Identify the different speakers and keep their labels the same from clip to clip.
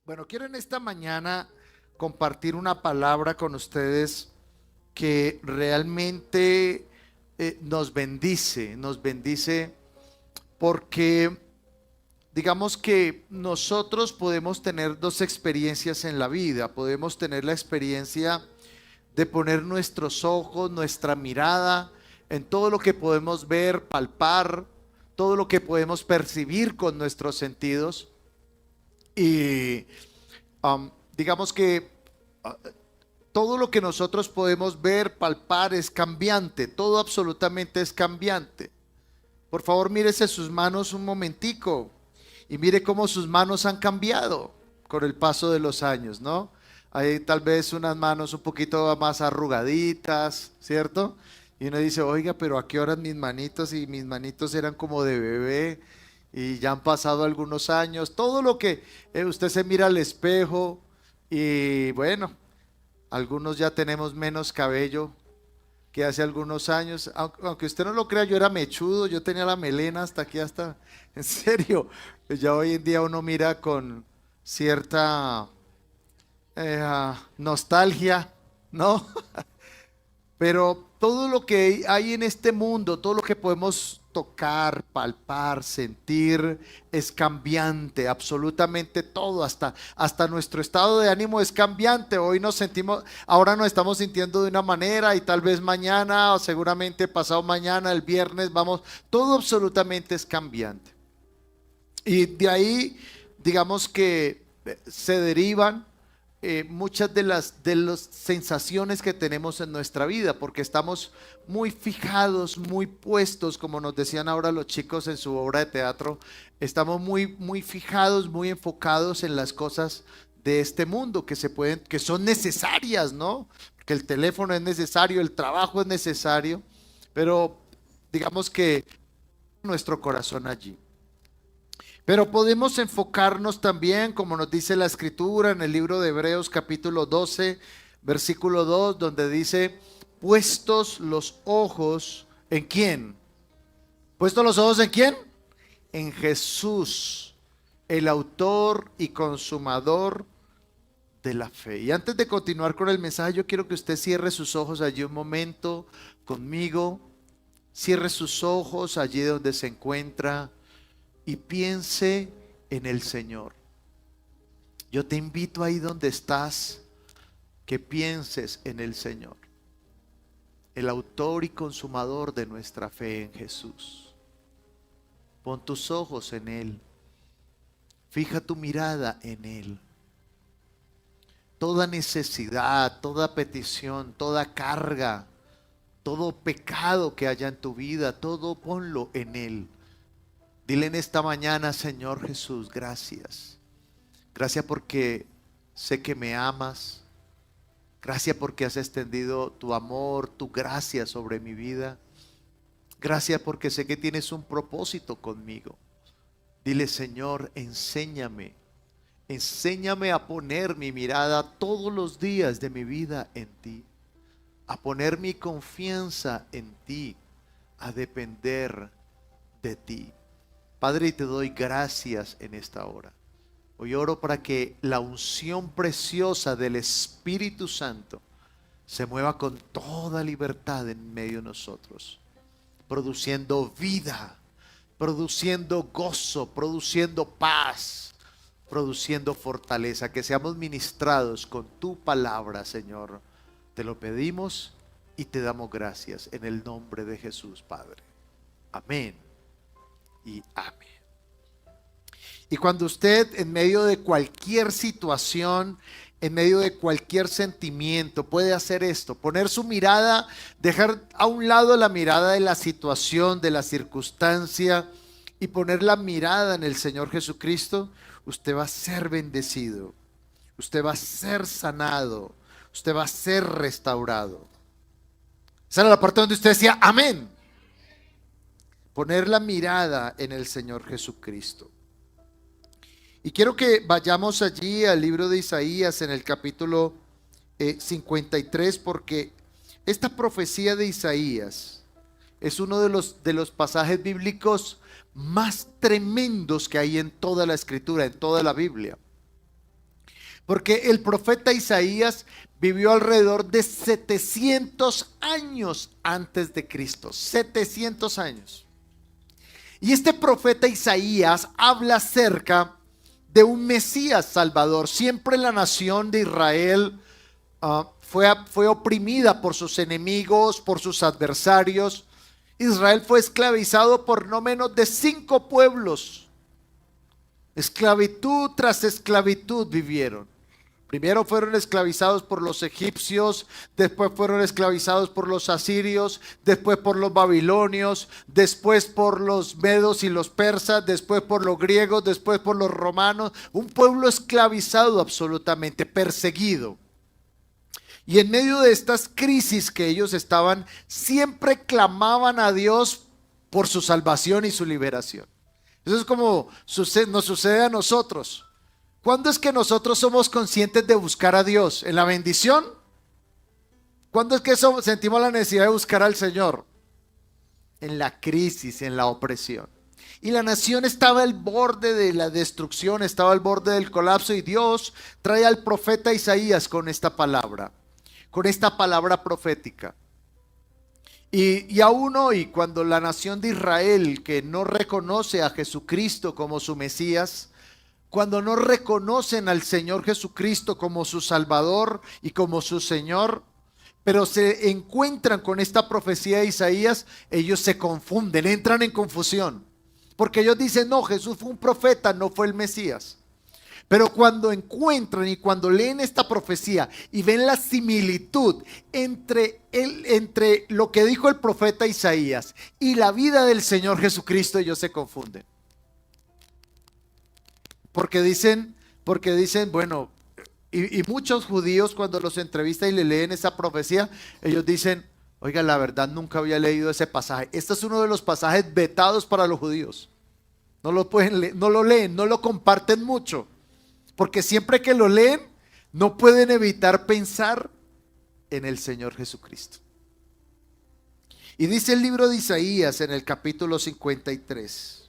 Speaker 1: Bueno, quiero en esta mañana compartir una palabra con ustedes que realmente nos bendice porque digamos que nosotros podemos tener dos experiencias en la vida. Podemos tener la experiencia de poner nuestros ojos, nuestra mirada en todo lo que podemos ver, palpar, todo lo que podemos percibir con nuestros sentidos. Y digamos que ah, todo lo que nosotros podemos ver, palpar, es cambiante. Todo absolutamente es cambiante. Por favor, mírese sus manos un momentico y mire cómo sus manos han cambiado con el paso de los años, ¿no? Hay tal vez unas manos un poquito más arrugaditas, ¿cierto? Y uno dice, oiga, pero ¿a qué horas mis manitos? Y mis manitos eran como de bebé y ya han pasado algunos años. Todo lo que usted se mira al espejo y bueno, algunos ya tenemos menos cabello que hace algunos años. Aunque usted no lo crea, yo era mechudo, yo tenía la melena hasta aquí, hasta, en serio. Pues ya hoy en día uno mira con cierta nostalgia, ¿no? Pero todo lo que hay en este mundo, todo lo que podemos tocar, palpar, sentir, es cambiante, absolutamente todo, hasta nuestro estado de ánimo es cambiante. Hoy nos sentimos, ahora nos estamos sintiendo de una manera y tal vez mañana o seguramente pasado mañana, el viernes, vamos, todo absolutamente es cambiante. Y de ahí, digamos que se derivan muchas de las sensaciones que tenemos en nuestra vida, porque estamos muy fijados, muy puestos, como nos decían ahora los chicos en su obra de teatro, estamos muy fijados, muy enfocados en las cosas de este mundo que son necesarias, ¿no? Porque el teléfono es necesario, el trabajo es necesario, pero digamos que nuestro corazón allí. Pero podemos enfocarnos también, como nos dice la escritura en el libro de Hebreos capítulo 12, versículo 2, donde dice, puestos los ojos ¿en quién? ¿Puestos los ojos en quién? En Jesús, el autor y consumador de la fe. Y antes de continuar con el mensaje, yo quiero que usted cierre sus ojos allí un momento conmigo. Cierre sus ojos allí donde se encuentra y piense en el Señor. Yo te invito ahí donde estás, que pienses en el Señor, el autor y consumador de nuestra fe, en Jesús. Pon tus ojos en Él, fija tu mirada en Él. Toda necesidad, toda petición, toda carga, todo pecado que haya en tu vida, todo ponlo en Él. Dile en esta mañana, Señor Jesús, gracias. Gracias porque sé que me amas. Gracias porque has extendido tu amor, tu gracia sobre mi vida. Gracias porque sé que tienes un propósito conmigo. Dile, Señor, enséñame. Enséñame a poner mi mirada todos los días de mi vida en ti. A poner mi confianza en ti. A depender de ti. Padre, te doy gracias en esta hora. Hoy oro para que la unción preciosa del Espíritu Santo se mueva con toda libertad en medio de nosotros, produciendo vida, produciendo gozo, produciendo paz, produciendo fortaleza, que seamos ministrados con tu palabra, Señor. Te lo pedimos y te damos gracias en el nombre de Jesús, Padre. Amén y amén. Y cuando usted en medio de cualquier situación, en medio de cualquier sentimiento, puede hacer esto, poner su mirada, dejar a un lado la mirada de la situación, de la circunstancia, y poner la mirada en el Señor Jesucristo, usted va a ser bendecido, usted va a ser sanado, usted va a ser restaurado. Esa era la parte donde usted decía, amén. Poner la mirada en el Señor Jesucristo. Y quiero que vayamos allí al libro de Isaías en el capítulo 53, porque esta profecía de Isaías es uno de los pasajes bíblicos más tremendos que hay en toda la escritura, en toda la Biblia. Porque el profeta Isaías vivió alrededor de 700 años antes de Cristo. 700 años. Y este profeta Isaías habla acerca de un Mesías Salvador. Siempre la nación de Israel fue oprimida por sus enemigos, por sus adversarios. Israel fue esclavizado por no menos de 5 pueblos. Esclavitud tras esclavitud vivieron. Primero fueron esclavizados por los egipcios, después fueron esclavizados por los asirios, después por los babilonios, después por los medos y los persas, después por los griegos, después por los romanos. Un pueblo esclavizado absolutamente, perseguido. Y en medio de estas crisis que ellos estaban, siempre clamaban a Dios por su salvación y su liberación. Eso es como nos sucede a nosotros. ¿Cuándo es que nosotros somos conscientes de buscar a Dios? ¿En la bendición? ¿Cuándo es que sentimos la necesidad de buscar al Señor? En la crisis, en la opresión. Y la nación estaba al borde de la destrucción, estaba al borde del colapso, y Dios trae al profeta Isaías con esta palabra profética. Y aún hoy, cuando la nación de Israel, que no reconoce a Jesucristo como su Mesías, cuando no reconocen al Señor Jesucristo como su Salvador y como su Señor, pero se encuentran con esta profecía de Isaías, ellos se confunden, entran en confusión, porque ellos dicen: no, Jesús fue un profeta, no fue el Mesías. Pero cuando encuentran y cuando leen esta profecía y ven la similitud entre lo que dijo el profeta Isaías y la vida del Señor Jesucristo, ellos se confunden. Porque dicen, bueno, y muchos judíos cuando los entrevistan y le leen esa profecía, ellos dicen: oiga, la verdad nunca había leído ese pasaje. Este es uno de los pasajes vetados para los judíos. No lo pueden leer, no lo leen, no lo comparten mucho. Porque siempre que lo leen, no pueden evitar pensar en el Señor Jesucristo. Y dice el libro de Isaías en el capítulo 53.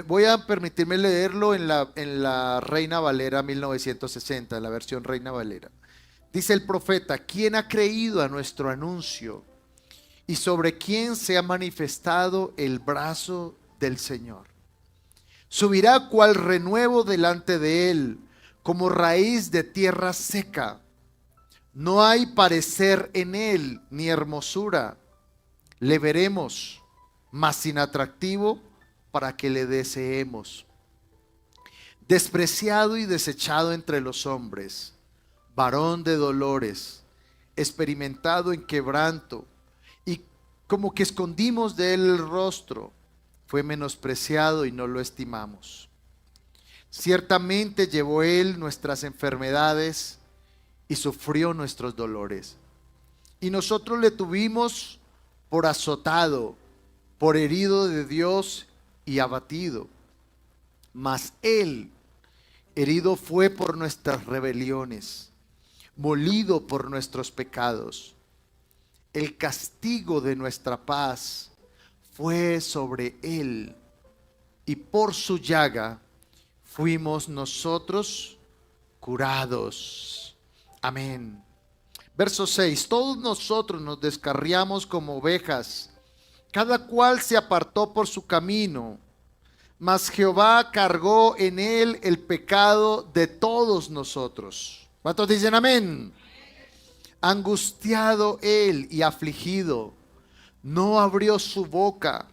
Speaker 1: Voy a permitirme leerlo en la Reina Valera 1960, en la versión Reina Valera. Dice el profeta: ¿quién ha creído a nuestro anuncio? ¿Y sobre quién se ha manifestado el brazo del Señor? Subirá cual renuevo delante de él, como raíz de tierra seca. No hay parecer en él, ni hermosura. Le veremos, mas sin atractivo, para que le deseemos. Despreciado y desechado entre los hombres, varón de dolores, experimentado en quebranto, y como que escondimos de él el rostro. Fue menospreciado y no lo estimamos. Ciertamente llevó él nuestras enfermedades y sufrió nuestros dolores. Y nosotros le tuvimos por azotado, por herido de Dios y abatido. Mas él herido fue por nuestras rebeliones, molido por nuestros pecados. El castigo de nuestra paz fue sobre él, y por su llaga fuimos nosotros curados. Amén. Verso 6. Todos nosotros nos descarriamos como ovejas, cada cual se apartó por su camino, mas Jehová cargó en él el pecado de todos nosotros. ¿Cuántos dicen amén? Angustiado él y afligido, no abrió su boca.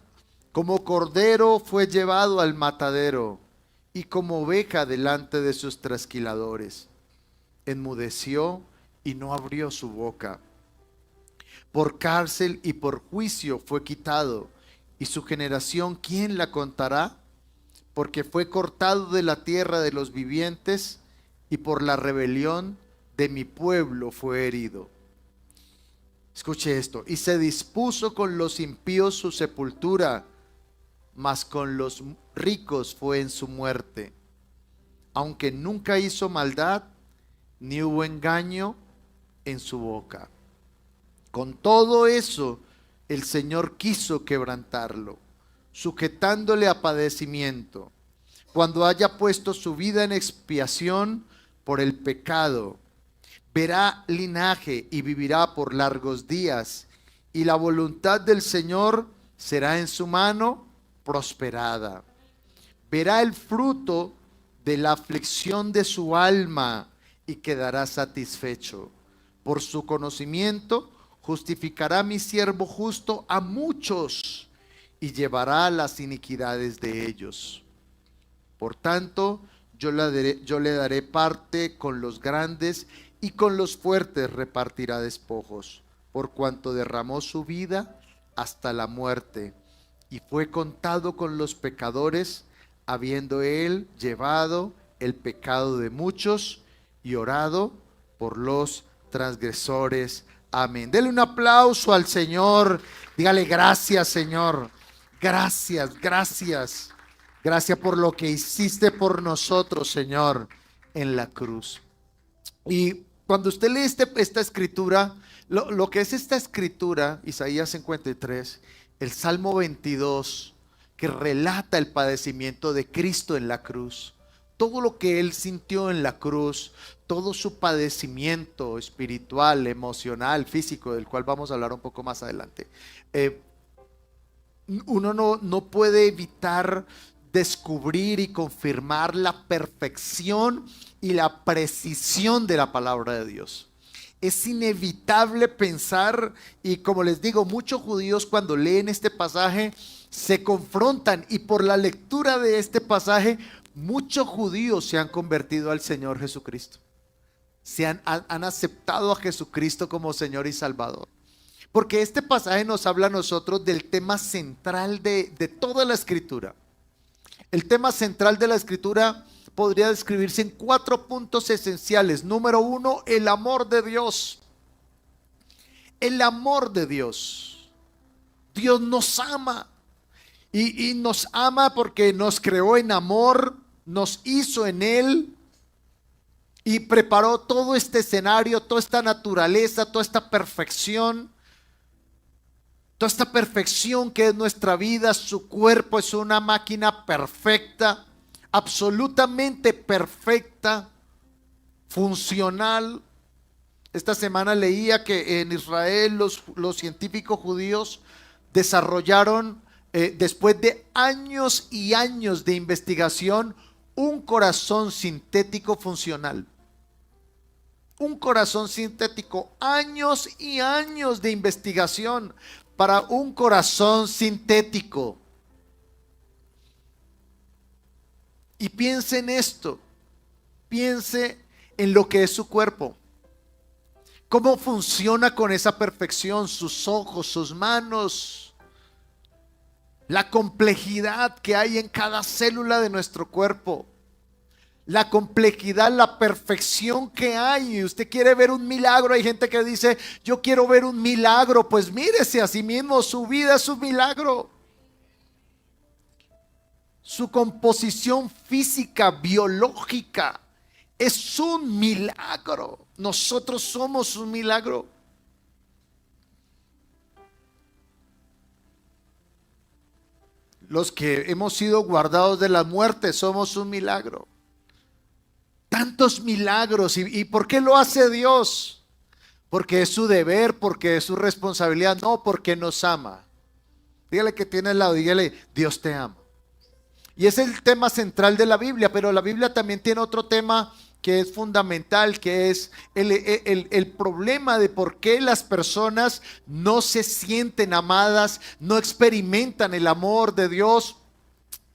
Speaker 1: Como cordero fue llevado al matadero, y como oveja delante de sus trasquiladores. Enmudeció y no abrió su boca. Por cárcel y por juicio fue quitado, y su generación, ¿quién la contará? Porque fue cortado de la tierra de los vivientes, y por la rebelión de mi pueblo fue herido. Escuche esto: y se dispuso con los impíos su sepultura, mas con los ricos fue en su muerte. Aunque nunca hizo maldad, ni hubo engaño en su boca. Con todo eso, el Señor quiso quebrantarlo, sujetándole a padecimiento. Cuando haya puesto su vida en expiación, por el pecado. Verá linaje y vivirá por largos días, y la voluntad del Señor será en su mano prosperada. Verá el fruto de la aflicción de su alma y quedará satisfecho. Por su conocimiento justificará mi siervo justo a muchos y llevará las iniquidades de ellos. Por tanto, yo le daré parte con los grandes, y con los fuertes repartirá despojos, por cuanto derramó su vida hasta la muerte, y fue contado con los pecadores, habiendo él llevado el pecado de muchos y orado por los transgresores. Amén. Dele un aplauso al Señor. Dígale: gracias, Señor. Gracias, gracias. Gracias por lo que hiciste por nosotros, Señor, en la cruz. Y cuando usted lee esta escritura, lo que es esta escritura, Isaías 53, el Salmo 22, que relata el padecimiento de Cristo en la cruz, todo lo que Él sintió en la cruz, todo su padecimiento espiritual, emocional, físico, del cual vamos a hablar un poco más adelante. Uno no puede evitar descubrir y confirmar la perfección y la precisión de la palabra de Dios. Es inevitable pensar, y como les digo, muchos judíos cuando leen este pasaje se confrontan, y por la lectura de este pasaje muchos judíos se han convertido al Señor Jesucristo. Han aceptado a Jesucristo como Señor y Salvador. Porque este pasaje nos habla a nosotros del tema central de toda la Escritura. El tema central de la Escritura podría describirse en 4 puntos esenciales. Número 1, el amor de Dios. El amor de Dios. Dios nos ama. Y nos ama porque nos creó en amor, nos hizo en Él y preparó todo este escenario, toda esta naturaleza, toda esta perfección. Toda esta perfección que es nuestra vida. Su cuerpo es una máquina perfecta, absolutamente perfecta, funcional. Esta semana leía que en Israel los científicos judíos desarrollaron, después de años y años de investigación, un corazón sintético funcional. Un corazón sintético, años y años de investigación para un corazón sintético. Y piense en esto, piense en lo que es su cuerpo, cómo funciona con esa perfección, sus ojos, sus manos, la complejidad que hay en cada célula de nuestro cuerpo, la complejidad, la perfección que hay. Y usted quiere ver un milagro. Hay gente que dice: yo quiero ver un milagro. Pues mírese a sí mismo, su vida es un milagro. Su composición física, biológica, es un milagro. Nosotros somos un milagro. Los que hemos sido guardados de la muerte somos un milagro. Tantos milagros. ¿Y por qué lo hace Dios? Porque es su deber, porque es su responsabilidad. No, porque nos ama. Dígale que tiene al lado, dígale: Dios te ama. Y es el tema central de la Biblia. Pero la Biblia también tiene otro tema que es fundamental, que es el problema de por qué las personas no se sienten amadas, no experimentan el amor de Dios,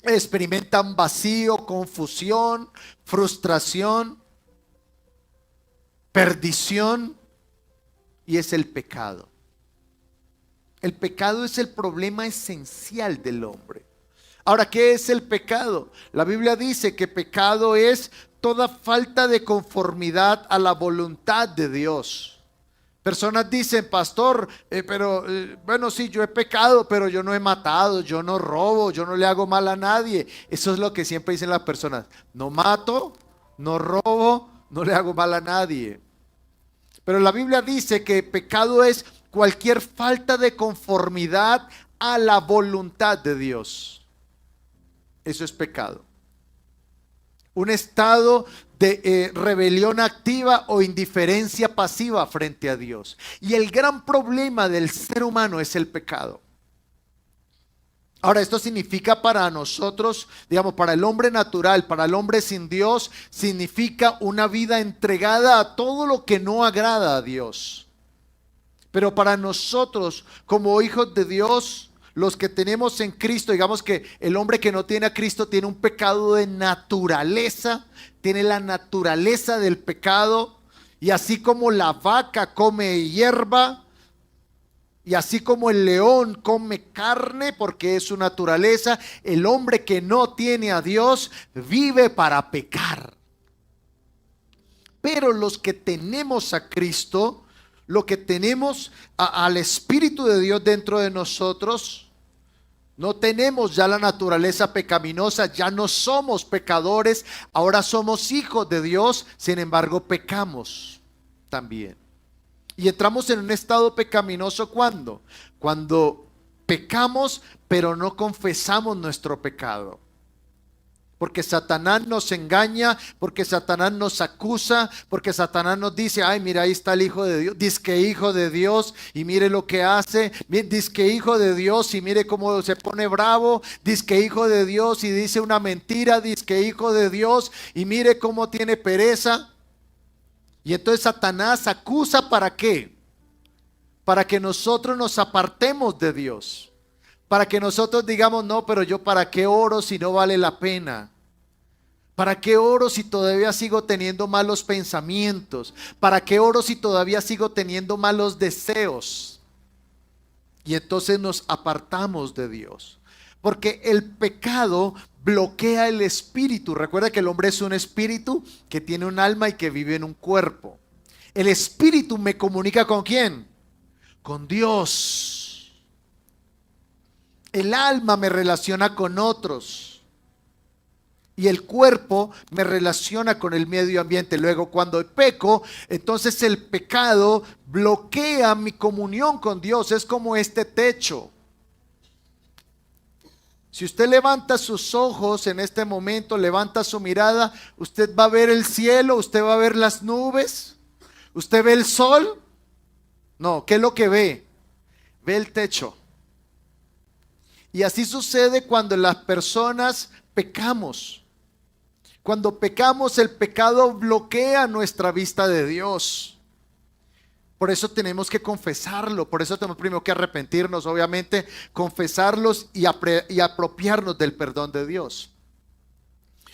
Speaker 1: experimentan vacío, confusión, frustración, perdición, y es el pecado. El pecado es el problema esencial del hombre. Ahora, ¿qué es el pecado? La Biblia dice que pecado es toda falta de conformidad a la voluntad de Dios. Personas dicen: pastor, bueno, sí, yo he pecado, pero yo no he matado, yo no robo, yo no le hago mal a nadie. Eso es lo que siempre dicen las personas: no mato, no robo, no le hago mal a nadie. Pero la Biblia dice que pecado es cualquier falta de conformidad a la voluntad de Dios. Eso es pecado. un estado de rebelión activa o indiferencia pasiva frente a Dios. Y el gran problema del ser humano es el pecado. Ahora, esto significa para nosotros, digamos, para el hombre natural, para el hombre sin Dios, significa una vida entregada a todo lo que no agrada a Dios. Pero para nosotros, como hijos de Dios, los que tenemos en Cristo, digamos que el hombre que no tiene a Cristo tiene un pecado de naturaleza, tiene la naturaleza del pecado, y así como la vaca come hierba, y así como el león come carne porque es su naturaleza, el hombre que no tiene a Dios vive para pecar. Pero los que tenemos a Cristo, lo que tenemos al Espíritu de Dios dentro de nosotros, no tenemos ya la naturaleza pecaminosa, ya no somos pecadores, ahora somos hijos de Dios, sin embargo pecamos también. Y entramos en un estado pecaminoso ¿cuándo? Cuando pecamos, pero no confesamos nuestro pecado. Porque Satanás nos engaña, porque Satanás nos acusa, porque Satanás nos dice, ay, mira, ahí está el Hijo de Dios, dizque hijo de Dios, y mire lo que hace, dizque hijo de Dios, y mire cómo se pone bravo, dizque hijo de Dios, y dice una mentira, dizque hijo de Dios, y mire cómo tiene pereza. Y entonces Satanás acusa ¿para qué? Para que nosotros nos apartemos de Dios. Para que nosotros digamos, no, pero yo ¿para qué oro si no vale la pena? ¿Para qué oro si todavía sigo teniendo malos pensamientos? ¿Para qué oro si todavía sigo teniendo malos deseos? Y entonces nos apartamos de Dios. Porque el pecado bloquea el espíritu. Recuerda que el hombre es un espíritu que tiene un alma y que vive en un cuerpo. El espíritu me comunica ¿con quién? Con Dios. El alma me relaciona con otros. Y el cuerpo me relaciona con el medio ambiente. Luego, cuando peco, entonces el pecado bloquea mi comunión con Dios. Es como este techo. Si usted levanta sus ojos en este momento, levanta su mirada, usted va a ver el cielo, usted va a ver las nubes, usted ve el sol. No, ¿qué es lo que ve? Ve el techo. Y así sucede cuando las personas pecamos. Cuando pecamos, el pecado bloquea nuestra vista de Dios. Por eso tenemos que confesarlo, por eso tenemos primero que arrepentirnos, obviamente, confesarlos y apropiarnos del perdón de Dios.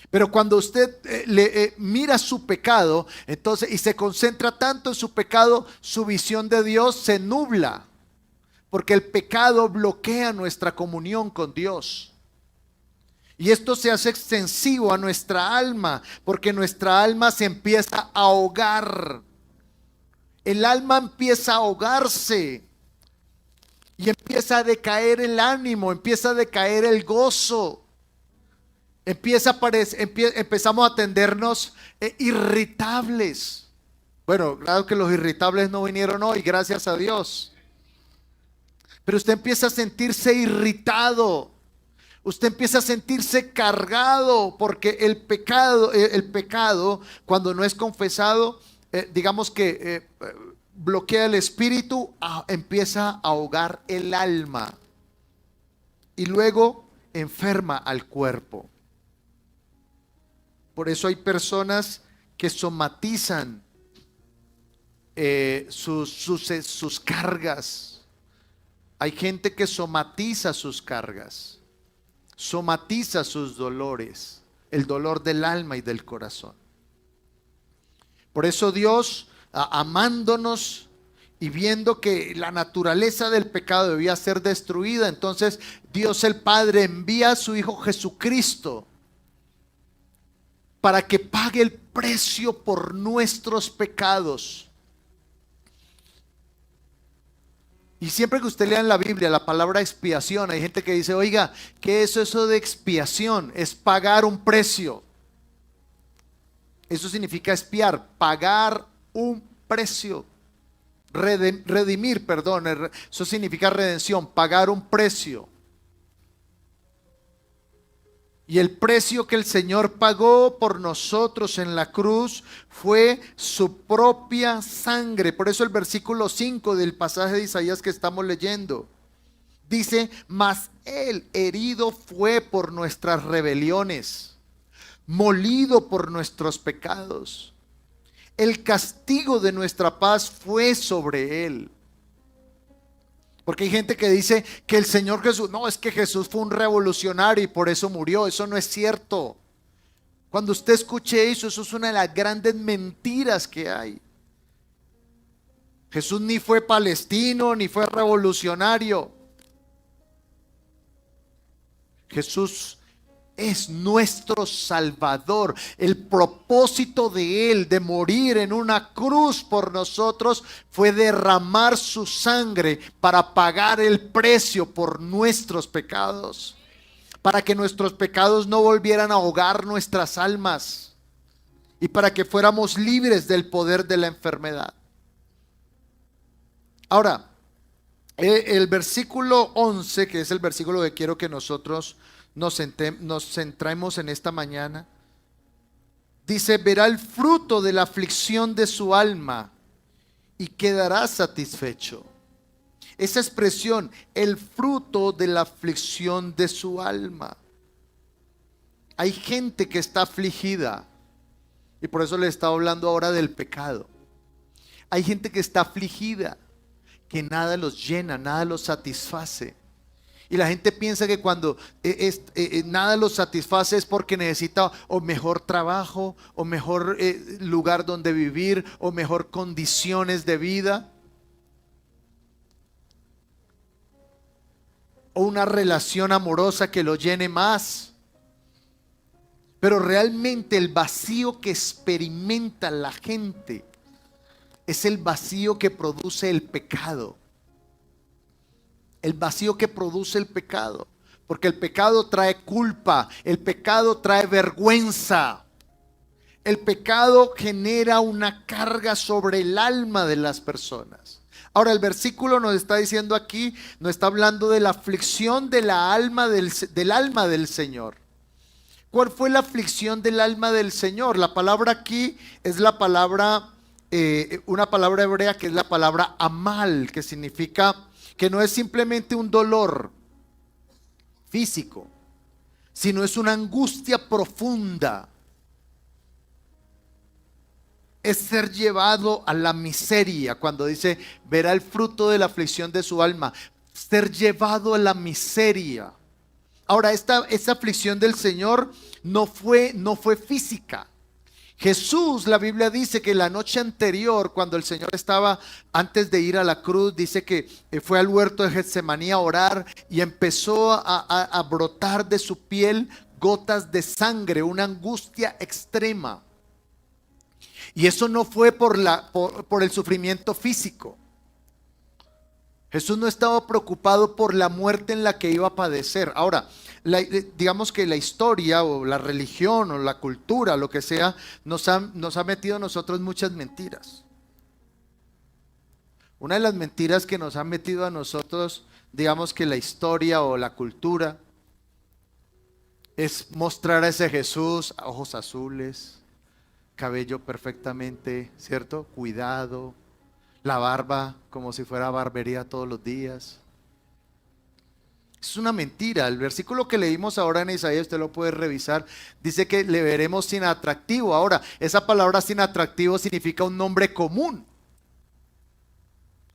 Speaker 1: Pero cuando usted mira su pecado, entonces, y se concentra tanto en su pecado, su visión de Dios se nubla, porque el pecado bloquea nuestra comunión con Dios. Y esto se hace extensivo a nuestra alma, porque nuestra alma se empieza a ahogar. El alma empieza a ahogarse y empieza a decaer el ánimo, empieza a decaer el gozo. Empezamos a tendernos irritables. Bueno, claro que los irritables no vinieron hoy, gracias a Dios. Pero usted empieza a sentirse irritado. Usted empieza a sentirse cargado porque el pecado cuando no es confesado, digamos que bloquea el espíritu, empieza a ahogar el alma y luego enferma al cuerpo. Por eso hay personas que somatizan sus cargas. Hay gente que somatiza sus cargas, somatiza sus dolores, el dolor del alma y del corazón. Por eso Dios, amándonos y viendo que la naturaleza del pecado debía ser destruida, entonces Dios el Padre envía a su Hijo Jesucristo para que pague el precio por nuestros pecados. Y siempre que usted lea en la Biblia la palabra expiación, hay gente que dice, oiga, ¿qué es eso de expiación? Es pagar un precio. Eso significa expiar, pagar un precio. Redimir, perdón, eso significa redención, pagar un precio. Y el precio que el Señor pagó por nosotros en la cruz fue su propia sangre. Por eso el versículo 5 del pasaje de Isaías que estamos leyendo dice: mas Él herido fue por nuestras rebeliones, molido por nuestros pecados. El castigo de nuestra paz fue sobre Él. Porque hay gente que dice que el Señor Jesús, no, es que Jesús fue un revolucionario y por eso murió. Eso no es cierto. Cuando usted escuche eso, eso es una de las grandes mentiras que hay. Jesús ni fue palestino, ni fue revolucionario. Jesús es nuestro Salvador. El propósito de Él de morir en una cruz por nosotros fue derramar su sangre para pagar el precio por nuestros pecados, para que nuestros pecados no volvieran a ahogar nuestras almas y para que fuéramos libres del poder de la enfermedad. Ahora, el versículo 11, que es el versículo que quiero que nosotros nos centremos en esta mañana, dice: verá el fruto de la aflicción de su alma y quedará satisfecho. Esa expresión, el fruto de la aflicción de su alma. Hay gente que está afligida, y por eso le estaba hablando ahora del pecado. Hay gente que está afligida, que nada los llena, nada los satisface. Y la gente piensa que cuando nada los satisface es porque necesita o mejor trabajo, o mejor lugar donde vivir, o mejor condiciones de vida, o una relación amorosa que lo llene más. Pero realmente el vacío que experimenta la gente es el vacío que produce el pecado. El vacío que produce el pecado. Porque el pecado trae culpa, el pecado trae vergüenza. El pecado genera una carga sobre el alma de las personas. Ahora el versículo nos está diciendo aquí, nos está hablando de la aflicción de la alma del alma del Señor. ¿Cuál fue la aflicción del alma del Señor? La palabra aquí es la palabra, una palabra hebrea que es la palabra amal, que significa que no es simplemente un dolor físico, sino es una angustia profunda. Es ser llevado a la miseria. Cuando dice verá el fruto de la aflicción de su alma, ser llevado a la miseria. Ahora esta aflicción del Señor no fue física. Jesús, la Biblia dice que la noche anterior, cuando el Señor estaba antes de ir a la cruz, dice que fue al huerto de Getsemaní a orar y empezó a brotar de su piel gotas de sangre, una angustia extrema. Y eso no fue por el sufrimiento físico. Jesús no estaba preocupado por la muerte en la que iba a padecer. Ahora, digamos que la historia o la religión o la cultura, lo que sea, nos ha metido a nosotros muchas mentiras. Una de las mentiras que nos han metido a nosotros, digamos que la historia o la cultura, es mostrar a ese Jesús, ojos azules, cabello perfectamente, ¿cierto? Cuidado, la barba como si fuera barbería todos los días. Es una mentira. El versículo que leímos ahora en Isaías, usted lo puede revisar, dice que le veremos sin atractivo. Ahora, esa palabra sin atractivo significa un nombre común.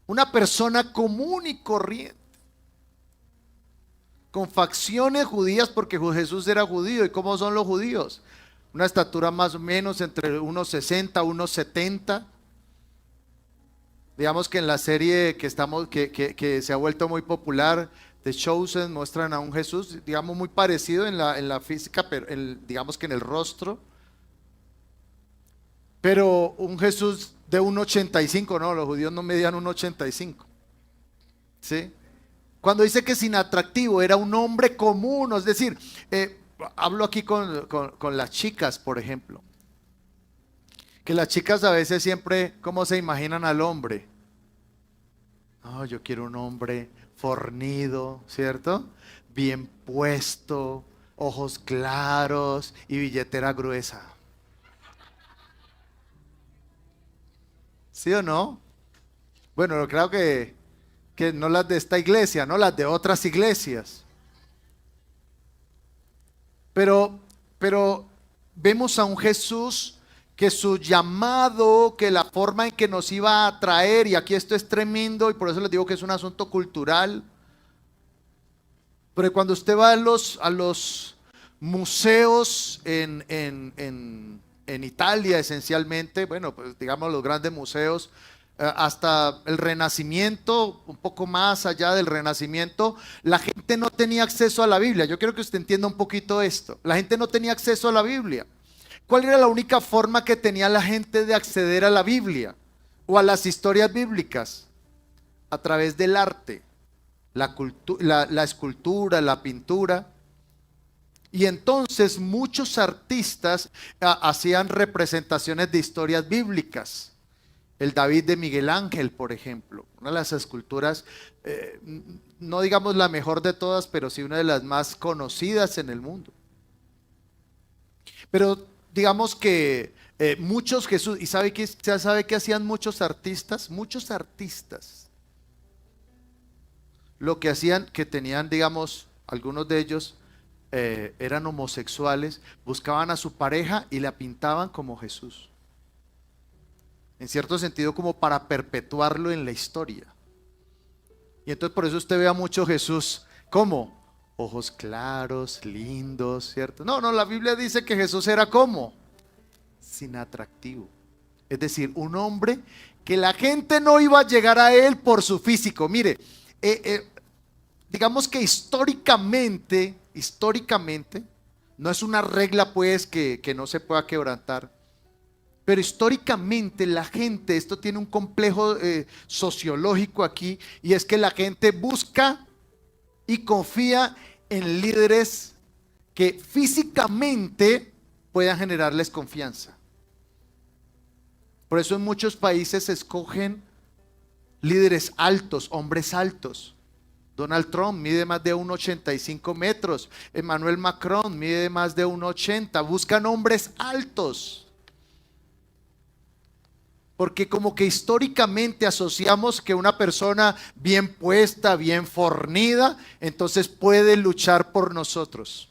Speaker 1: Una persona común y corriente, con facciones judías, porque Jesús era judío. ¿Y cómo son los judíos? Una estatura más o menos entre unos 60, unos 70. Digamos que en la serie que se ha vuelto muy popular, The Chosen, muestran a un Jesús, digamos, muy parecido en la física, pero digamos que en el rostro. Pero un Jesús de 1,85, no, los judíos no medían 1,85. ¿Sí? Cuando dice que es inatractivo, era un hombre común, es decir, hablo aquí con las chicas, por ejemplo. Que las chicas a veces siempre, ¿cómo se imaginan al hombre? Oh, yo quiero un hombre fornido, ¿cierto? Bien puesto, ojos claros y billetera gruesa. ¿Sí o no? Bueno, creo que no las de esta iglesia, no las de otras iglesias. Pero vemos a un Jesús que su llamado, que la forma en que nos iba a traer, y aquí esto es tremendo y por eso les digo que es un asunto cultural. Pero cuando usted va a los museos en Italia esencialmente, bueno, pues digamos los grandes museos, hasta el Renacimiento, un poco más allá del Renacimiento, la gente no tenía acceso a la Biblia. Yo quiero que usted entienda un poquito esto. La gente no tenía acceso a la Biblia. ¿Cuál era la única forma que tenía la gente de acceder a la Biblia o a las historias bíblicas? A través del arte, la escultura, la pintura. Y entonces muchos artistas hacían representaciones de historias bíblicas. El David de Miguel Ángel, por ejemplo, una de las esculturas, no digamos la mejor de todas, pero sí una de las más conocidas en el mundo. Pero digamos que muchos Jesús, ¿y sabe qué hacían muchos artistas? Muchos artistas, lo que hacían, que tenían, digamos, algunos de ellos eran homosexuales, buscaban a su pareja y la pintaban como Jesús. En cierto sentido, como para perpetuarlo en la historia. Y entonces por eso usted ve a mucho Jesús, ¿cómo? Ojos claros, lindos, ¿cierto? No, la Biblia dice que Jesús era ¿cómo? Sin atractivo. Es decir, un hombre que la gente no iba a llegar a él por su físico. Mire, digamos que históricamente, no es una regla pues que no se pueda quebrantar. Pero históricamente la gente, esto tiene un complejo sociológico aquí, y es que la gente busca y confía en líderes que físicamente puedan generarles confianza. Por eso en muchos países se escogen líderes altos, hombres altos. Donald Trump mide más de 1,85 metros. Emmanuel Macron mide más de 1,80. Buscan hombres altos. Porque como que históricamente asociamos que una persona bien puesta, bien fornida, entonces puede luchar por nosotros.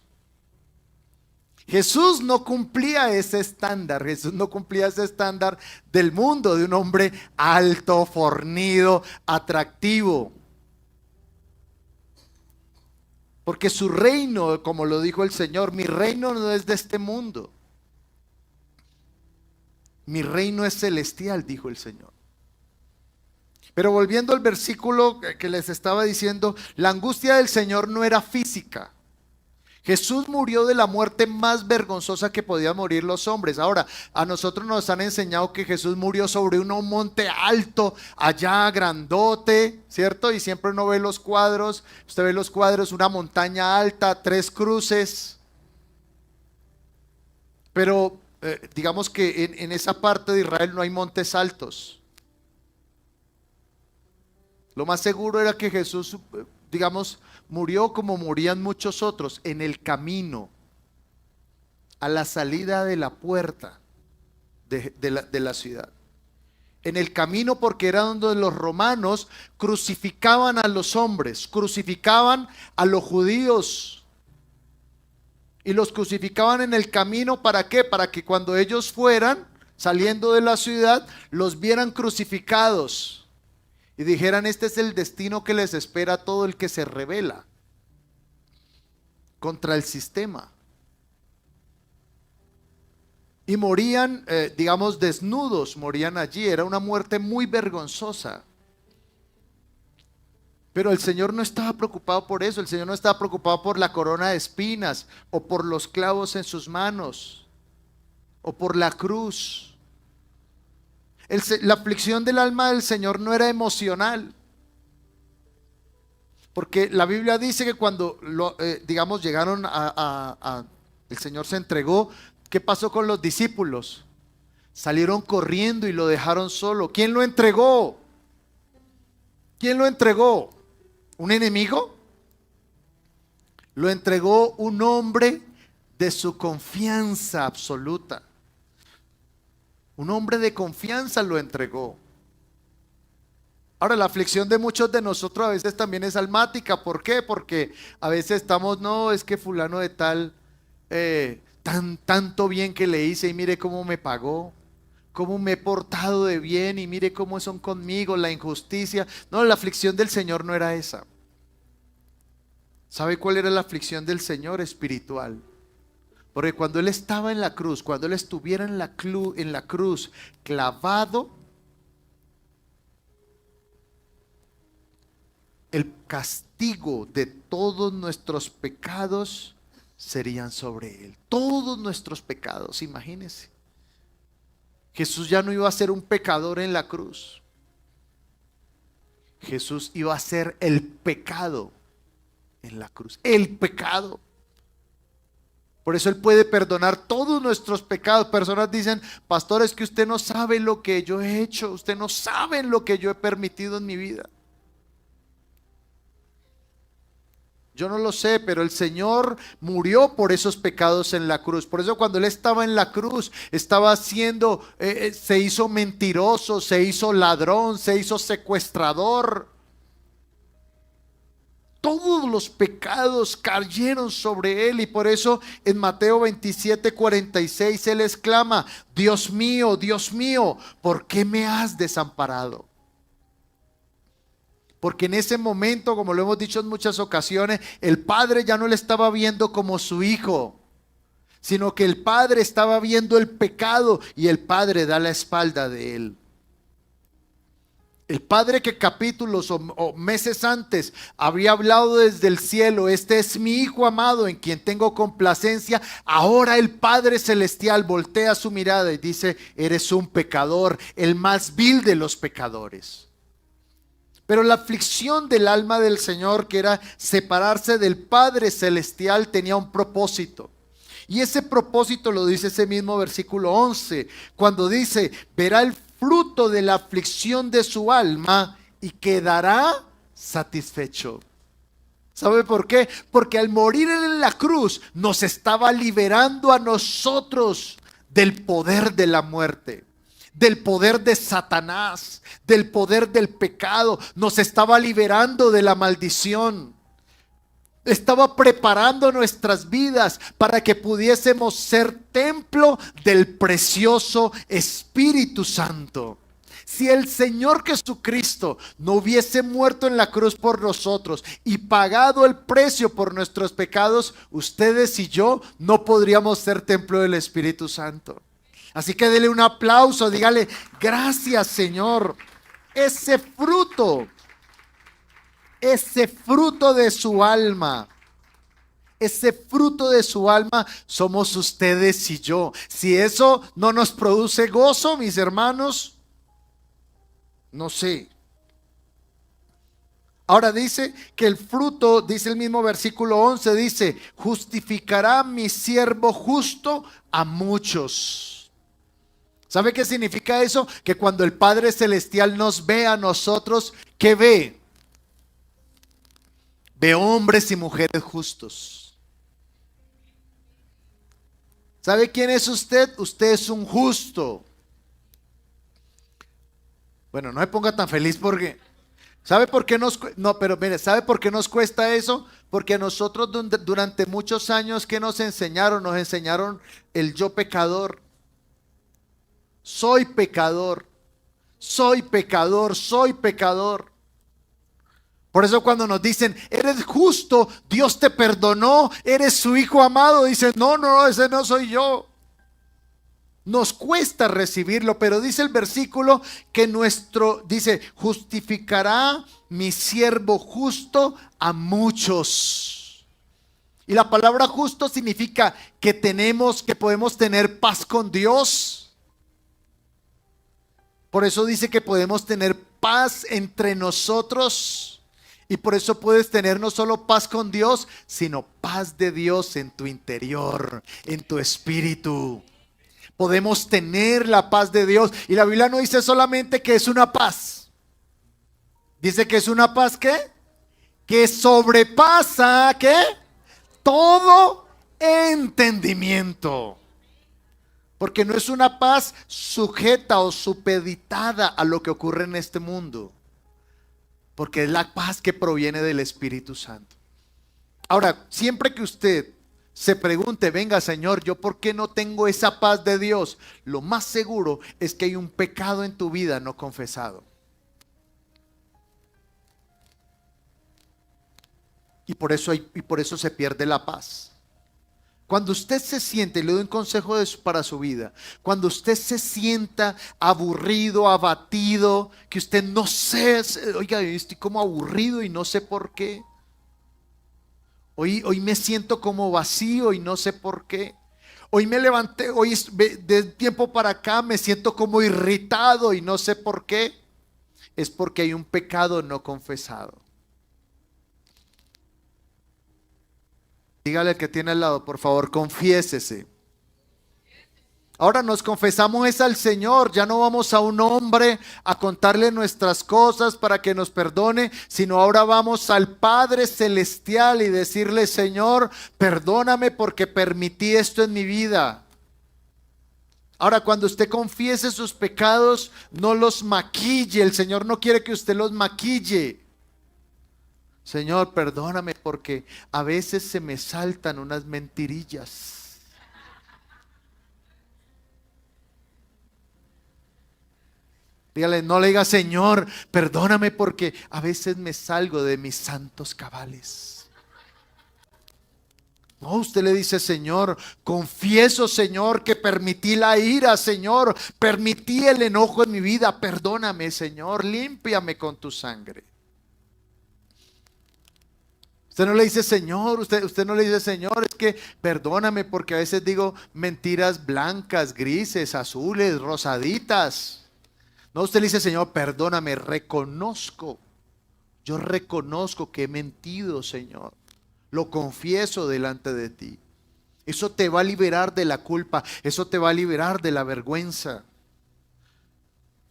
Speaker 1: Jesús no cumplía ese estándar. Jesús no cumplía ese estándar del mundo, de un hombre alto, fornido, atractivo. Porque su reino, como lo dijo el Señor, mi reino no es de este mundo. Mi reino es celestial, dijo el Señor. Pero volviendo al versículo que les estaba diciendo, la angustia del Señor no era física. Jesús murió de la muerte más vergonzosa que podían morir los hombres. Ahora, a nosotros nos han enseñado que Jesús murió sobre un monte alto, allá grandote, ¿cierto? Y siempre uno ve los cuadros, usted ve los cuadros, una montaña alta, 3 cruces. Pero digamos que en esa parte de Israel no hay montes altos. Lo más seguro era que Jesús, digamos, murió como morían muchos otros, en el camino, a la salida de la puerta de la ciudad. En el camino, porque era donde los romanos crucificaban a los hombres, crucificaban a los judíos. Y los crucificaban en el camino, ¿para qué? Para que cuando ellos fueran saliendo de la ciudad, los vieran crucificados y dijeran: este es el destino que les espera a todo el que se rebela contra el sistema. Y morían, digamos, desnudos, morían allí. Era una muerte muy vergonzosa. Pero el Señor no estaba preocupado por eso. El Señor no estaba preocupado por la corona de espinas, o por los clavos en sus manos, o por la cruz. La aflicción del alma del Señor no era emocional. Porque la Biblia dice que cuando digamos llegaron el Señor se entregó, ¿qué pasó con los discípulos? Salieron corriendo y lo dejaron solo. ¿Quién lo entregó? ¿Quién lo entregó? ¿Un enemigo? Lo entregó un hombre de su confianza absoluta. Un hombre de confianza lo entregó. Ahora, la aflicción de muchos de nosotros a veces también es almática. ¿Por qué? Porque a veces estamos, no, es que fulano de tal, tanto bien que le hice y mire cómo me pagó, cómo me he portado de bien y mire cómo son conmigo, la injusticia. No, la aflicción del Señor no era esa. ¿Sabe cuál era la aflicción del Señor? Espiritual. Porque cuando Él estaba en la cruz, cuando Él estuviera en la cruz clavado, el castigo de todos nuestros pecados serían sobre Él. Todos nuestros pecados, imagínense. Jesús ya no iba a ser un pecador en la cruz. Jesús iba a ser el pecado en la cruz. El pecado. Por eso Él puede perdonar todos nuestros pecados. Personas dicen, pastor, es que usted no sabe lo que yo he hecho. Usted no sabe lo que yo he permitido en mi vida. Yo no lo sé, pero el Señor murió por esos pecados en la cruz. Por eso cuando Él estaba en la cruz, estaba haciendo, se hizo mentiroso, se hizo ladrón, se hizo secuestrador. Todos los pecados cayeron sobre Él, y por eso en Mateo 27:46 Él exclama, Dios mío, ¿por qué me has desamparado? Porque en ese momento, como lo hemos dicho en muchas ocasiones, el Padre ya no le estaba viendo como su hijo, sino que el Padre estaba viendo el pecado y el Padre da la espalda de él. El Padre que capítulos o meses antes habría hablado desde el cielo, este es mi Hijo amado en quien tengo complacencia. Ahora el Padre celestial voltea su mirada y dice, eres un pecador, el más vil de los pecadores. Pero la aflicción del alma del Señor, que era separarse del Padre celestial, tenía un propósito. Y ese propósito lo dice ese mismo versículo 11, cuando dice, verá el fruto de la aflicción de su alma y quedará satisfecho. ¿Sabe por qué? Porque al morir en la cruz nos estaba liberando a nosotros del poder de la muerte, del poder de Satanás, del poder del pecado. Nos estaba liberando de la maldición. Estaba preparando nuestras vidas para que pudiésemos ser templo del precioso Espíritu Santo. Si el Señor Jesucristo no hubiese muerto en la cruz por nosotros y pagado el precio por nuestros pecados, ustedes y yo no podríamos ser templo del Espíritu Santo. Así que dele un aplauso, dígale, gracias Señor. Ese fruto de su alma, somos ustedes y yo. Si eso no nos produce gozo, mis hermanos, no sé. Ahora dice que el fruto, dice el mismo versículo 11, dice, justificará mi siervo justo a muchos. ¿Sabe qué significa eso? Que cuando el Padre Celestial nos ve a nosotros, ¿qué ve? Ve hombres y mujeres justos. ¿Sabe quién es usted? Usted es un justo. Bueno, no me ponga tan feliz porque... ¿Sabe por qué ¿sabe por qué nos cuesta eso? Porque a nosotros durante muchos años, ¿qué nos enseñaron? Nos enseñaron el yo pecador. Soy pecador, soy pecador, soy pecador. Por eso cuando nos dicen, eres justo, Dios te perdonó, eres su hijo amado, dicen, no, ese no soy yo. Nos cuesta recibirlo, pero dice el versículo que dice, justificará mi siervo justo a muchos. Y la palabra justo significa que podemos tener paz con Dios. Por eso dice que podemos tener paz entre nosotros. Y por eso puedes tener no solo paz con Dios, sino paz de Dios en tu interior, en tu espíritu. Podemos tener la paz de Dios. Y la Biblia no dice solamente que es una paz. Dice que es una paz, ¿qué? Que sobrepasa, ¿qué? todo entendimiento. Porque no es una paz sujeta o supeditada a lo que ocurre en este mundo. Porque es la paz que proviene del Espíritu Santo. Ahora, siempre que usted se pregunte, venga Señor, ¿yo por qué no tengo esa paz de Dios? Lo más seguro es que hay un pecado en tu vida no confesado. Y por eso se pierde la paz. Cuando usted se siente, le doy un consejo para su vida, cuando usted se sienta aburrido, abatido, que usted no sé, oiga, estoy como aburrido y no sé por qué. Hoy me siento como vacío y no sé por qué. Hoy me levanté, de tiempo para acá me siento como irritado y no sé por qué. Es porque hay un pecado no confesado. Dígale al que tiene al lado, por favor, confiésese. Ahora nos confesamos es al Señor, ya no vamos a un hombre a contarle nuestras cosas para que nos perdone, sino ahora vamos al Padre Celestial y decirle, Señor, perdóname porque permití esto en mi vida. Ahora, cuando usted confiese sus pecados, no los maquille, el Señor no quiere que usted los maquille. Señor, perdóname porque a veces se me saltan unas mentirillas. Dígale, no le diga, Señor, perdóname porque a veces me salgo de mis santos cabales. No, usted le dice, Señor, confieso, Señor, que permití la ira, Señor, permití el enojo en mi vida. Perdóname, Señor, límpiame con tu sangre. Usted no le dice, Señor, usted no le dice, Señor, es que perdóname porque a veces digo mentiras blancas, grises, azules, rosaditas. No, usted le dice, Señor, perdóname, yo reconozco que he mentido, Señor. Lo confieso delante de ti. Eso te va a liberar de la culpa, eso te va a liberar de la vergüenza.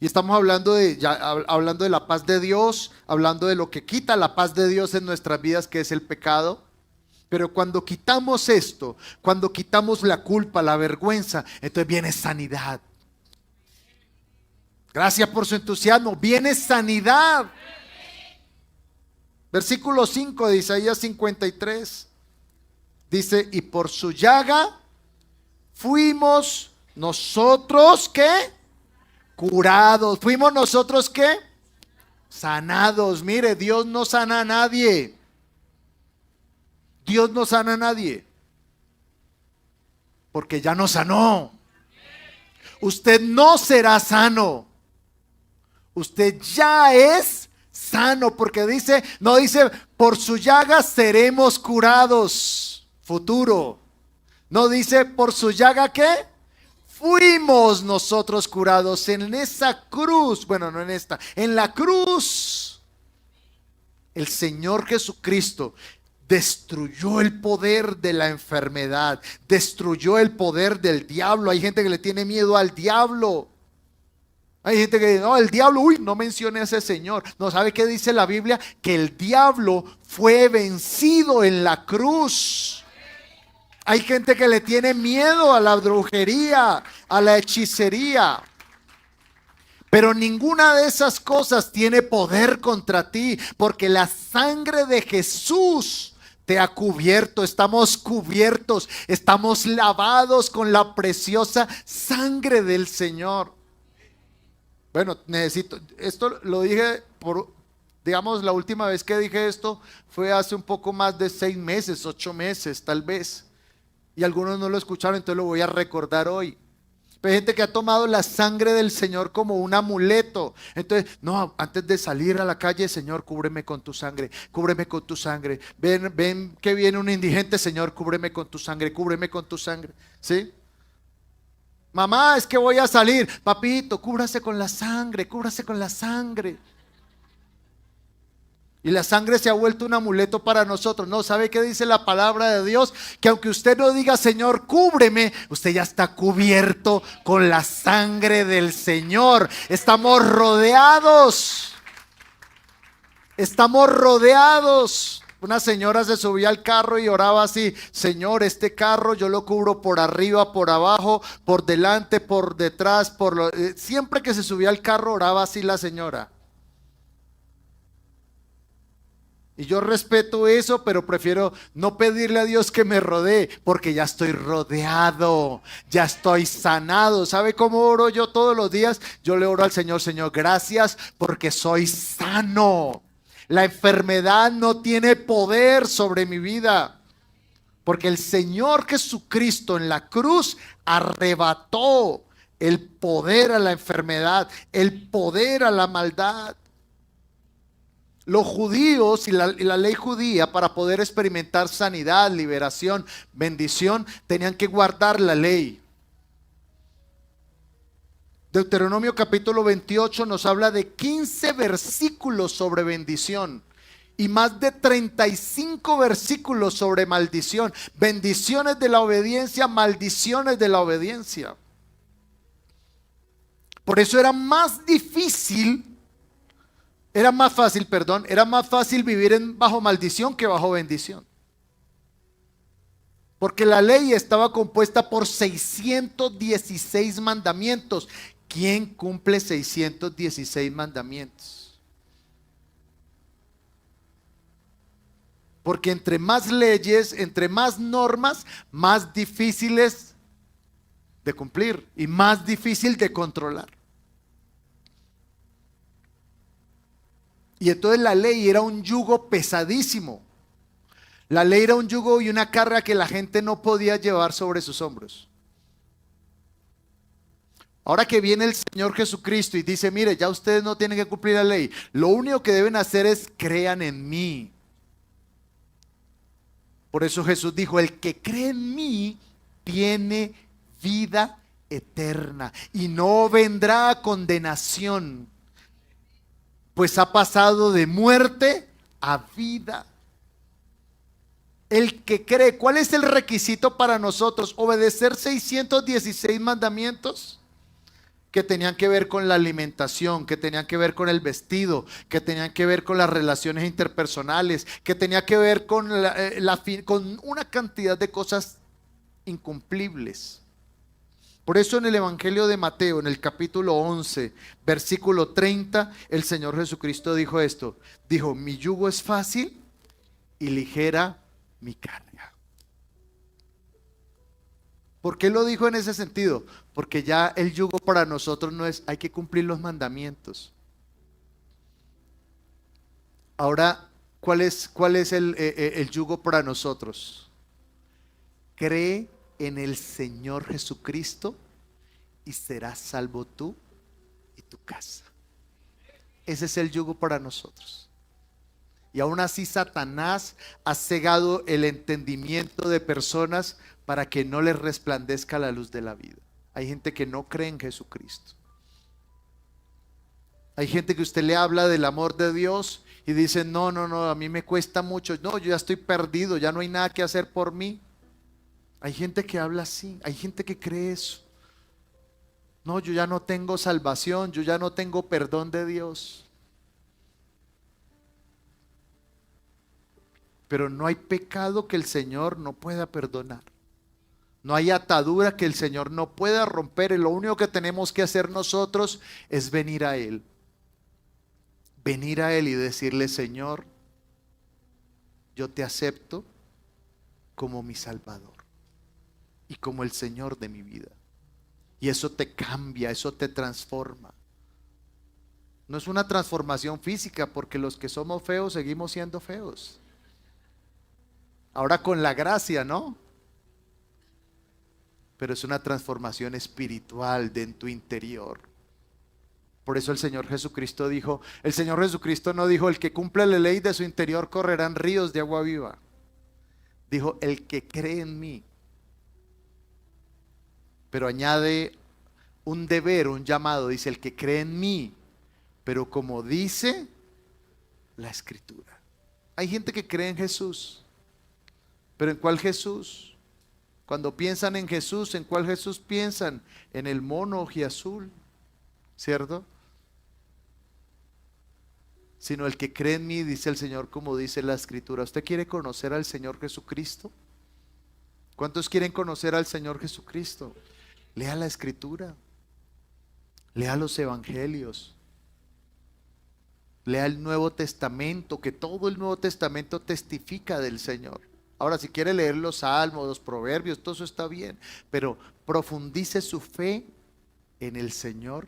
Speaker 1: Y estamos hablando hablando de la paz de Dios, hablando de lo que quita la paz de Dios en nuestras vidas, que es el pecado. Pero cuando quitamos esto, cuando quitamos la culpa, la vergüenza, entonces viene sanidad. Gracias por su entusiasmo. Viene sanidad. Versículo 5 de Isaías 53. Dice, y por su llaga fuimos nosotros, ¿qué? Curados. ¿Fuimos nosotros qué? Sanados. Mire, Dios no sana a nadie. Dios no sana a nadie. Porque ya nos sanó. Usted no será sano. Usted ya es sano. Porque dice, no dice, por su llaga seremos curados. Futuro. No dice, por su llaga ¿qué? Fuimos nosotros curados en esa cruz, bueno, no en esta, en la cruz. El Señor Jesucristo destruyó el poder de la enfermedad, destruyó el poder del diablo. Hay gente que le tiene miedo al diablo. Hay gente que dice, no, el diablo, no mencione a ese Señor. No, ¿sabe qué dice la Biblia? Que el diablo fue vencido en la cruz. Hay gente que le tiene miedo a la brujería, a la hechicería. Pero ninguna de esas cosas tiene poder contra ti, porque la sangre de Jesús te ha cubierto. Estamos cubiertos, estamos lavados con la preciosa sangre del Señor. Bueno, esto lo dije digamos, la última vez que dije esto fue hace un poco más de 6 meses, 8 meses tal vez. Y algunos no lo escucharon, entonces lo voy a recordar hoy. Pero hay gente que ha tomado la sangre del Señor como un amuleto. Entonces, no, antes de salir a la calle, Señor, cúbreme con tu sangre, cúbreme con tu sangre. Ven que viene un indigente, Señor, cúbreme con tu sangre, cúbreme con tu sangre. ¿Sí? Mamá, es que voy a salir. Papito, cúbrase con la sangre, cúbrase con la sangre. Y la sangre se ha vuelto un amuleto para nosotros. No, ¿sabe qué dice la palabra de Dios? Que aunque usted no diga, Señor, cúbreme, usted ya está cubierto con la sangre del Señor. Estamos rodeados. Estamos rodeados. Una señora se subía al carro y oraba así: Señor, este carro yo lo cubro por arriba, por abajo, por delante, por detrás, siempre que se subía al carro oraba así la señora. Y yo respeto eso, pero prefiero no pedirle a Dios que me rodee, porque ya estoy rodeado, ya estoy sanado. ¿Sabe cómo oro yo todos los días? Yo le oro al Señor: Señor, gracias porque soy sano. La enfermedad no tiene poder sobre mi vida, porque el Señor Jesucristo en la cruz arrebató el poder a la enfermedad, el poder a la maldad. Los judíos y la ley judía, para poder experimentar sanidad, liberación, bendición, tenían que guardar la ley. Deuteronomio capítulo 28 nos habla de 15 versículos sobre bendición y más de 35 versículos sobre maldición. Bendiciones de la obediencia, maldiciones de la obediencia. Por eso era más fácil vivir bajo maldición que bajo bendición. Porque la ley estaba compuesta por 616 mandamientos. ¿Quién cumple 616 mandamientos? Porque entre más leyes, entre más normas, más difíciles de cumplir y más difícil de controlar. Y entonces la ley era un yugo pesadísimo. La ley era un yugo y una carga que la gente no podía llevar sobre sus hombros. Ahora que viene el Señor Jesucristo y dice: mire, ya ustedes no tienen que cumplir la ley. Lo único que deben hacer es crean en mí. Por eso Jesús dijo: el que cree en mí tiene vida eterna y no vendrá a condenación, pues ha pasado de muerte a vida. El que cree. ¿Cuál es el requisito para nosotros? Obedecer 616 mandamientos que tenían que ver con la alimentación, que tenían que ver con el vestido, que tenían que ver con las relaciones interpersonales, que tenía que ver con con una cantidad de cosas incumplibles. Por eso en el Evangelio de Mateo, en el capítulo 11, versículo 30, el Señor Jesucristo dijo esto. Dijo: mi yugo es fácil y ligera mi carga. ¿Por qué lo dijo en ese sentido? Porque ya el yugo para nosotros no es: hay que cumplir los mandamientos. Ahora, ¿cuál es el yugo para nosotros? Cree en el Señor Jesucristo y serás salvo tú y tu casa. Ese es el yugo para nosotros. Y aún así Satanás ha cegado el entendimiento de personas para que no les resplandezca la luz de la vida. Hay gente que no cree en Jesucristo. Hay gente que usted le habla del amor de Dios y dice: no, a mí me cuesta mucho. No, yo ya estoy perdido, ya no hay nada que hacer por mí. Hay gente que habla así, hay gente que cree eso. No, yo ya no tengo salvación, yo ya no tengo perdón de Dios. Pero no hay pecado que el Señor no pueda perdonar. No hay atadura que el Señor no pueda romper. Y lo único que tenemos que hacer nosotros es venir a Él. Venir a Él y decirle: Señor, yo te acepto como mi Salvador y como el Señor de mi vida. Y eso te cambia, eso te transforma. No es una transformación física, porque los que somos feos seguimos siendo feos. Ahora con la gracia, ¿no? Pero es una transformación espiritual de en tu interior. Por eso el Señor Jesucristo dijo, el Señor Jesucristo no dijo: el que cumple la ley, de su interior correrán ríos de agua viva. Dijo: el que cree en mí. Pero añade un deber, un llamado. Dice: el que cree en mí. Pero como dice la Escritura. Hay gente que cree en Jesús. ¿Pero en cuál Jesús? Cuando piensan en Jesús, ¿en cuál Jesús piensan? En el mono ojiazul, ¿cierto? sino el que cree en mí, dice el Señor, como dice la Escritura. ¿Usted quiere conocer al Señor Jesucristo? ¿Cuántos quieren conocer al Señor Jesucristo? Lea la Escritura, lea los Evangelios, lea el Nuevo Testamento, que todo el Nuevo Testamento testifica del Señor. Ahora, si quiere leer los Salmos, los Proverbios, todo eso está bien, pero profundice su fe en el Señor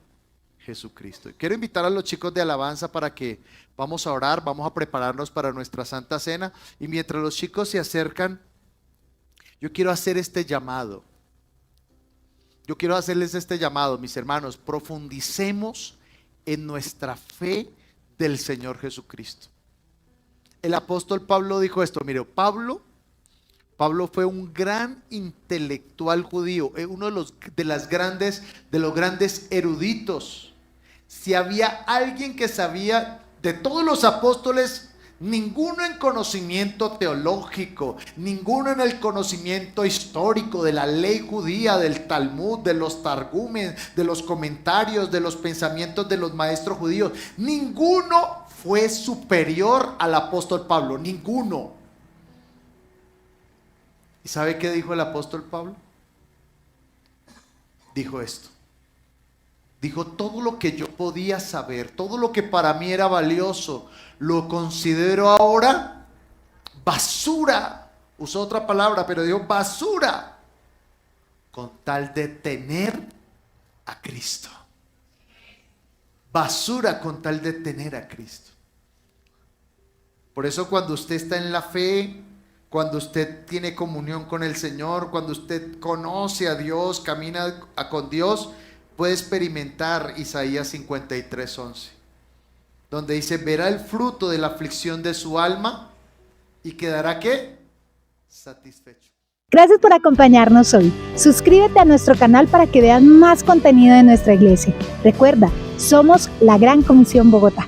Speaker 1: Jesucristo. Y quiero invitar a los chicos de alabanza para que vamos a orar, vamos a prepararnos para nuestra Santa Cena, y mientras los chicos se acercan, yo quiero hacer este llamado. Yo quiero hacerles este llamado, mis hermanos. Profundicemos en nuestra fe del Señor Jesucristo. El apóstol Pablo dijo esto. Mire, Pablo fue un gran intelectual judío, uno de los grandes eruditos. Si había alguien que sabía, de todos los apóstoles, ninguno en conocimiento teológico, ninguno en el conocimiento histórico de la ley judía, del Talmud, de los Targumes, de los comentarios, de los pensamientos de los maestros judíos, ninguno fue superior al apóstol Pablo, ninguno. ¿Y sabe qué dijo el apóstol Pablo? Dijo esto. Dijo: todo lo que yo podía saber, todo lo que para mí era valioso, lo considero ahora basura. Usó otra palabra, pero dijo basura, con tal de tener a Cristo. Basura con tal de tener a Cristo. Por eso cuando usted está en la fe, cuando usted tiene comunión con el Señor, cuando usted conoce a Dios, camina con Dios, puede experimentar Isaías 53:11, donde dice: verá el fruto de la aflicción de su alma y quedará ¿qué? Satisfecho.
Speaker 2: Gracias por acompañarnos hoy. Suscríbete a nuestro canal para que veas más contenido de nuestra iglesia. Recuerda, somos la Gran Comisión Bogotá.